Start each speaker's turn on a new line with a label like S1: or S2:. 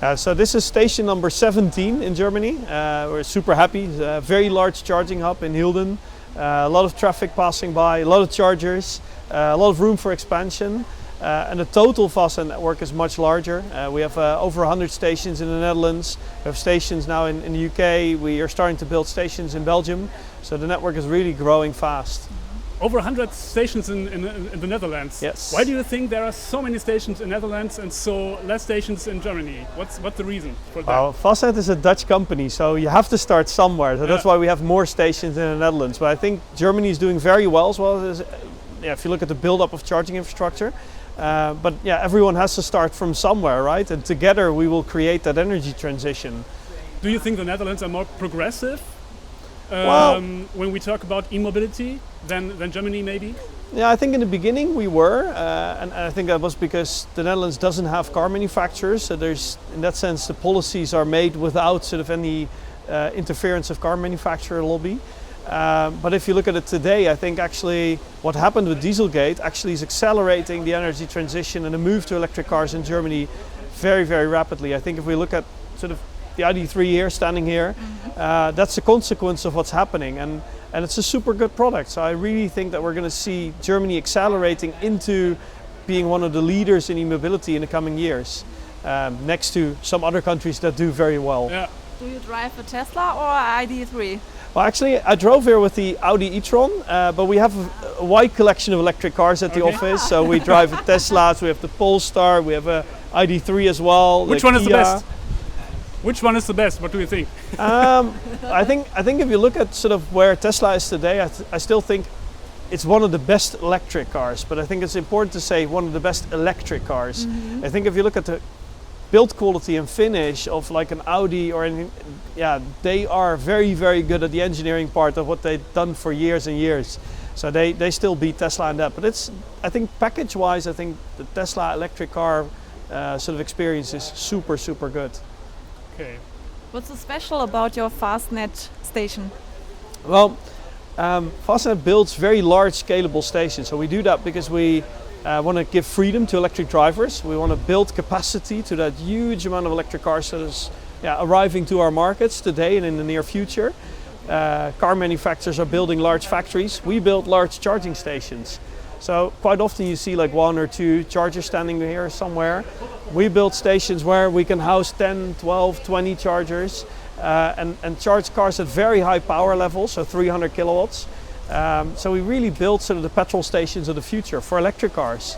S1: So this is station number 17 in Germany. We're super happy. It's a very large charging hub in Hilden. A lot of traffic passing by, a lot of chargers, a lot of room for expansion. And the total Fastned network is much larger. We have over 100 stations in the Netherlands. We have stations now in the UK. We are starting to build stations in Belgium. So the network is really growing fast.
S2: Over 100 stations in the Netherlands.
S1: Yes.
S2: Why do you think there are so many stations in the Netherlands and so less stations in Germany? What's the reason for that?
S1: Well, Fastned is a Dutch company, so you have to start somewhere. So that's why we have more stations in the Netherlands. But I think Germany is doing very well as well. If you look at the build-up of charging infrastructure. But yeah, everyone has to start from somewhere, right? And together we will create that energy transition.
S2: Do you think the Netherlands are more progressive when we talk about e-mobility than Germany maybe?
S1: Yeah, I think in the beginning we were, and I think that was because the Netherlands doesn't have car manufacturers. So there's, in that sense, the policies are made without sort of any interference of car manufacturer lobby. But if you look at it today, I think actually what happened with Dieselgate actually is accelerating the energy transition and the move to electric cars in Germany very, very rapidly. I think if we look at sort of the ID.3 here, standing here, that's a consequence of what's happening, and it's a super good product. So I really think that we're going to see Germany accelerating into being one of the leaders in e-mobility in the coming years, next to some other countries that do very well.
S2: Yeah.
S3: Do you drive a Tesla or ID.3?
S1: Well, actually, I drove here with the Audi e-tron, but we have a wide collection of electric cars at the office. So we drive a Tesla, we have the Polestar, we have a ID.3 as well.
S2: Which one is the best? Which one is the best? What do you think?
S1: I think if you look at sort of where Tesla is today, I still think it's one of the best electric cars. But I think it's important to say one of the best electric cars. I think if you look at the build quality and finish of like an Audi or anything, yeah, they are very, very good at the engineering part of what they've done for years and years. So they still beat Tesla in that. But it's, I think package-wise, I think the Tesla electric car sort of experience is super, super good.
S2: Okay.
S3: What's so special about your Fastned station?
S1: Well, Fastned builds very large scalable stations. So we do that because we want to give freedom to electric drivers. We want to build capacity to that huge amount of electric cars that is arriving to our markets today and in the near future. Car manufacturers are building large factories. We build large charging stations. So quite often you see like 1 or 2 chargers standing here somewhere. We build stations where we can house 10, 12, 20 chargers and charge cars at very high power levels, so 300 kilowatts. So we really built sort of the petrol stations of the future for electric cars.